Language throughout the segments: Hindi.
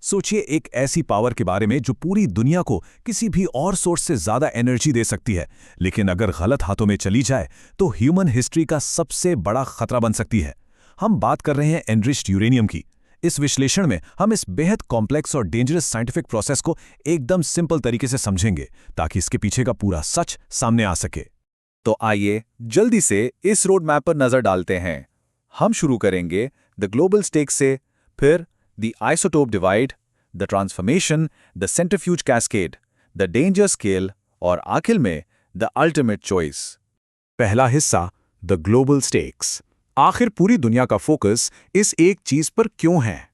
सोचिए एक ऐसी पावर के बारे में जो पूरी दुनिया को किसी भी और सोर्स से ज्यादा एनर्जी दे सकती है, लेकिन अगर गलत हाथों में चली जाए तो ह्यूमन हिस्ट्री का सबसे बड़ा खतरा बन सकती है। हम बात कर रहे हैं एनरिच्ड यूरेनियम की। इस विश्लेषण में हम इस बेहद कॉम्प्लेक्स और डेंजरस साइंटिफिक प्रोसेस को एकदम सिंपल तरीके से समझेंगे ताकि इसके पीछे का पूरा सच सामने आ सके। तो आइए जल्दी से इस रोड मैप पर नजर डालते हैं। हम शुरू करेंगे द ग्लोबल स्टेक से, फिर the isotope divide, the transformation, the centrifuge cascade, the danger scale और आखिर में द अल्टीमेट चॉइस। पहला हिस्सा, द ग्लोबल स्टेक्स। आखिर पूरी दुनिया का फोकस इस एक चीज पर क्यों है?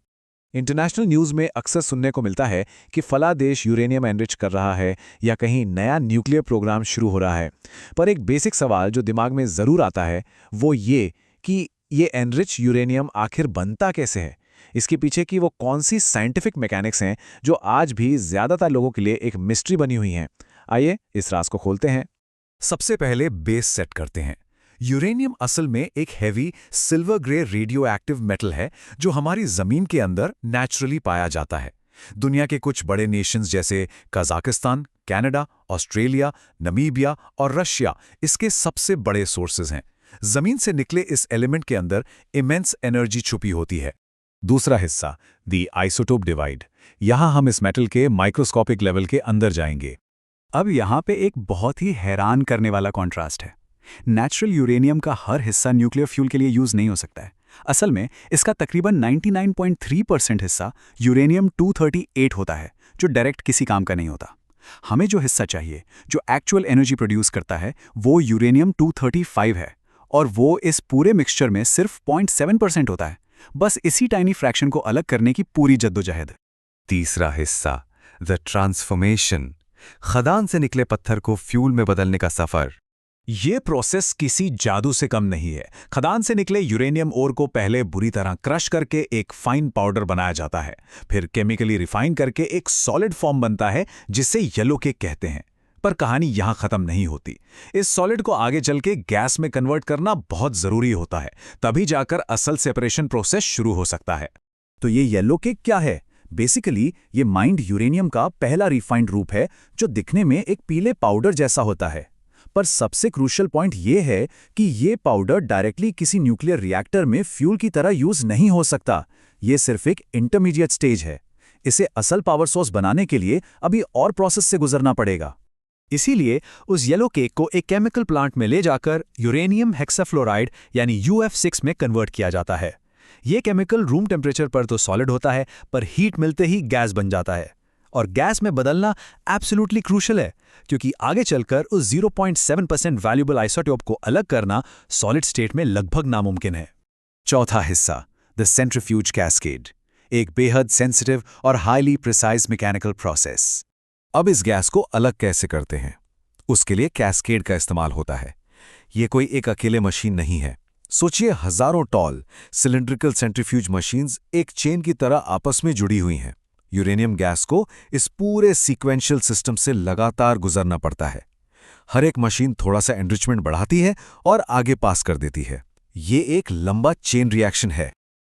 इंटरनेशनल न्यूज़ में अक्सर सुनने को मिलता है कि फला देश यूरेनियम एनरिच कर रहा है या कहीं नया न्यूक्लियर प्रोग्राम शुरू हो रहा है। पर एक बेसिक सवाल जो दिमाग में ज़रूर आता है वो ये कि ये एनरिच यूरेनियम आखिर बनता कैसे है? इसके पीछे की वो कौन सी साइंटिफिक मैकेनिक्स हैं जो आज भी ज़्यादातर लोगों के लिए एक मिस्ट्री बनी हुई हैं? आइए इस राज को खोलते हैं। सबसे पहले बेस सेट करते हैं। यूरेनियम असल में एक heavy silver grey radio active metal है जो हमारी जमीन के अंदर नेचुरली पाया जाता है। दुनिया के कुछ बड़े नेशंस जैसे कजाकिस्तान, कनाडा, ऑस्ट्रेलिया, नमीबिया और रशिया इसके सबसे बड़े सोर्सेज हैं। जमीन से निकले इस एलिमेंट के अंदर इमेंस एनर्जी छुपी होती है। दूसरा हिस्सा, द आइसोटोप डिवाइड। यहां हम इस मेटल के माइक्रोस्कोपिक लेवल के अंदर जाएंगे। अब यहाँ पे एक बहुत ही हैरान करने वाला कॉन्ट्रास्ट है। नेचुरल यूरेनियम का हर हिस्सा न्यूक्लियर फ्यूल के लिए यूज नहीं हो सकता है। असल में इसका तकरीबन 99.3% हिस्सा यूरेनियम 238 होता है, जो डायरेक्ट किसी काम का नहीं होता। हमें जो हिस्सा चाहिए, जो एक्चुअल एनर्जी प्रोड्यूस करता है, वो यूरेनियम 235 है, और वो इस पूरे मिक्सचर में सिर्फ 0.7% होता है। बस इसी टाइनी फ्रैक्शन को अलग करने की पूरी जद्दोजहद। तीसरा हिस्सा, द ट्रांसफॉर्मेशन। खदान से निकले पत्थर को फ्यूल में बदलने का सफर। ये प्रोसेस किसी जादू से कम नहीं है। खदान से निकले यूरेनियम ओर को पहले बुरी तरह क्रश करके एक फाइन पाउडर बनाया जाता है, फिर केमिकली रिफाइन करके एक सॉलिड फॉर्म बनता है जिसे येलो केक कहते हैं। पर कहानी यहां खत्म नहीं होती। इस सॉलिड को आगे चल के गैस में कन्वर्ट करना बहुत जरूरी होता है, तभी जाकर असल सेपरेशन प्रोसेस शुरू हो सकता है। तो ये येलो केक क्या है? बेसिकली ये माइंड यूरेनियम का पहला रिफाइंड रूप है जो दिखने में एक पीले पाउडर जैसा होता है। पर सबसे क्रूशियल पॉइंट ये है कि ये पाउडर डायरेक्टली किसी न्यूक्लियर रिएक्टर में फ्यूल की तरह यूज नहीं हो सकता। ये सिर्फ एक इंटरमीडिएट स्टेज है। इसे असल पावर सोर्स बनाने के लिए अभी और प्रोसेस से गुजरना पड़ेगा। इसीलिए उस येलो केक को एक केमिकल प्लांट में ले जाकर यूरेनियम हेक्साफ्लोराइड यानी UF6 में कन्वर्ट किया जाता है। ये केमिकल रूम टेम्परेचर पर तो सॉलिड होता है, पर हीट मिलते ही गैस बन जाता है। और गैस में बदलना एब्सोल्युटली क्रूशियल है, क्योंकि आगे चलकर उस 0.7% वैल्यूएबल आइसोटोप को अलग करना सॉलिड स्टेट में लगभग नामुमकिन है। चौथा हिस्सा, द सेंट्रीफ्यूज कैस्केड। एक बेहद सेंसिटिव और हाईली प्रिसाइज मैकेनिकल प्रोसेस। अब इस गैस को अलग कैसे करते हैं? उसके लिए कैस्केड का इस्तेमाल होता है। ये कोई एक अकेले मशीन नहीं है। सोचिए हजारों टॉल सिलिंड्रिकल सेंट्रीफ्यूज मशीन्स एक चेन की तरह आपस में जुड़ी हुई हैं। यूरेनियम गैस को इस पूरे सीक्वेंशियल सिस्टम से लगातार गुजरना पड़ता है। हर एक मशीन थोड़ा सा एनरिचमेंट बढ़ाती है और आगे पास कर देती है। ये एक लंबा चेन रिएक्शन है।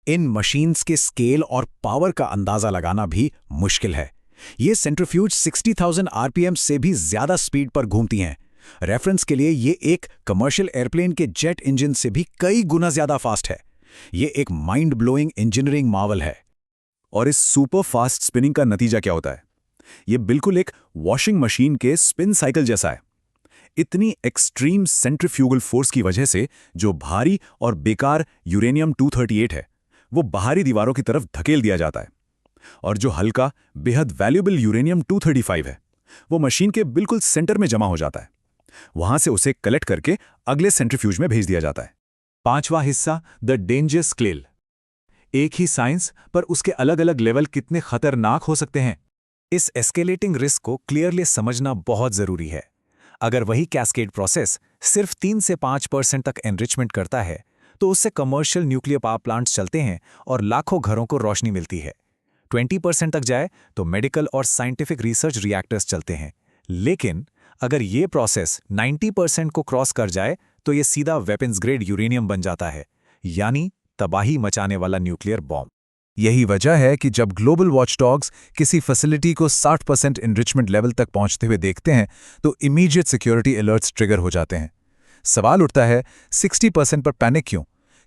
इन मशीन्स के स्केल और पावर का अंदाजा लगाना भी मुश्किल है। ये सेंट्रीफ्यूज 60,000 RPM से भी ज्यादा स्पीड पर घूमती हैं। रेफरेंस के लिए ये एक कमर्शियल एयरप्लेन के जेट इंजन से भी कई गुना ज्यादा फास्ट है। ये एक माइंड ब्लोइंग इंजीनियरिंग मार्वल है। और इस सुपर फास्ट स्पिनिंग का नतीजा क्या होता है? ये बिल्कुल एक वॉशिंग मशीन के स्पिन साइकिल जैसा है। इतनी एक्सट्रीम सेंट्रीफ्यूगल फोर्स की वजह से जो भारी और बेकार यूरेनियम 238 है, वो बाहरी दीवारों की तरफ धकेल दिया जाता है, और जो हल्का बेहद वैल्यूएबल यूरेनियम 235 है, वो मशीन के बिल्कुल सेंटर में जमा हो जाता है। वहां से उसे कलेक्ट करके अगले सेंट्रीफ्यूज में भेज दिया जाता है। पांचवा हिस्सा, द डेंजर स्केल। एक ही साइंस, पर उसके अलग अलग लेवल कितने खतरनाक हो सकते हैं। इस एस्केलेटिंग रिस्क को क्लियरली समझना बहुत जरूरी है। अगर वही कैस्केड प्रोसेस सिर्फ 3 से 5% तक एनरिचमेंट करता है, तो उससे कमर्शियल न्यूक्लियर पावर प्लांट्स चलते हैं और लाखों घरों को रोशनी मिलती है। 20% तक जाए तो मेडिकल और साइंटिफिक रिसर्च रिएक्टर्स चलते हैं। लेकिन अगर ये प्रोसेस 90% को क्रॉस कर जाए तो ये सीधा वेपन्स ग्रेड यूरेनियम बन जाता है, यानी तबाही मचाने वाला न्यूक्लियर बॉम्ब। यही वजह है कि जब ग्लोबल वॉचडॉग्स किसी फैसिलिटी को 60% एनरिचमेंट लेवल तक पहुंचते हुए देखते हैं तो इमीडिएट सिक्योरिटी अलर्ट्स ट्रिगर हो जाते हैं। सवाल उठता है 60% पर पैनिक क्यों?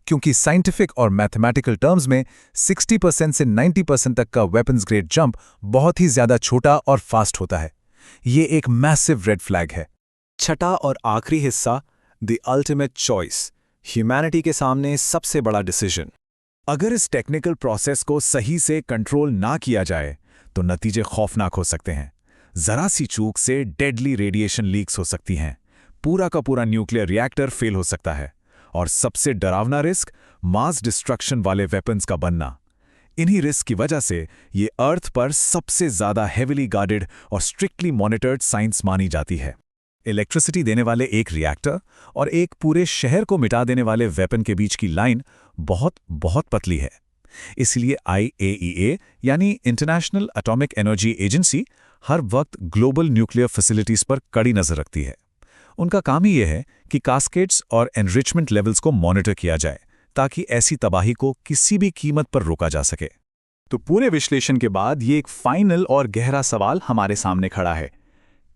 क्योंकि साइंटिफिक और मैथमेटिकल टर्म्स में 60% से 90% तक का वेपन्स ग्रेड जंप बहुत ही ज्यादा छोटा और फास्ट होता है। ये एक मैसिव रेड फ्लैग है। छठा और आखिरी हिस्सा, द अल्टीमेट चॉइस, ह्यूमैनिटी के सामने सबसे बड़ा डिसीजन। अगर इस टेक्निकल प्रोसेस को सही से कंट्रोल ना किया जाए तो नतीजे खौफनाक हो सकते हैं। जरा सी चूक से डेडली रेडिएशन लीक्स हो सकती हैं, पूरा का पूरा न्यूक्लियर रिएक्टर फेल हो सकता है, और सबसे डरावना रिस्क मास डिस्ट्रक्शन वाले वेपन्स का बनना। इन्हीं रिस्क की वजह से ये अर्थ पर सबसे ज्यादा हेविली गार्डेड और स्ट्रिक्टली मॉनिटर्ड साइंस मानी जाती है। इलेक्ट्रिसिटी देने वाले एक रिएक्टर और एक पूरे शहर को मिटा देने वाले वेपन के बीच की लाइन बहुत बहुत पतली है। इसलिए IAEA यानी इंटरनेशनल एटॉमिक एनर्जी एजेंसी हर वक्त ग्लोबल न्यूक्लियर फैसिलिटीज पर कड़ी नजर रखती है। उनका काम ही यह है कि कास्केड्स और एनरिचमेंट लेवल्स को मॉनिटर किया जाए ताकि ऐसी तबाही को किसी भी कीमत पर रोका जा सके। तो पूरे विश्लेषण के बाद ये एक फाइनल और गहरा सवाल हमारे सामने खड़ा है।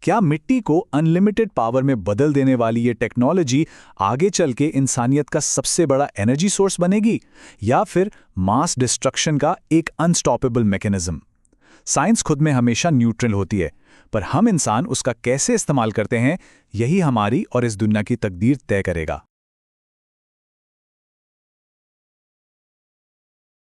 क्या मिट्टी को अनलिमिटेड पावर में बदल देने वाली ये टेक्नोलॉजी आगे चल के इंसानियत का सबसे बड़ा एनर्जी सोर्स बनेगी, या फिर मास डिस्ट्रक्शन का एक अनस्टॉपेबल मैकेनिज्म? साइंस खुद में हमेशा न्यूट्रल होती है, पर हम इंसान उसका कैसे इस्तेमाल करते हैं, यही हमारी और इस दुनिया की तकदीर तय करेगा।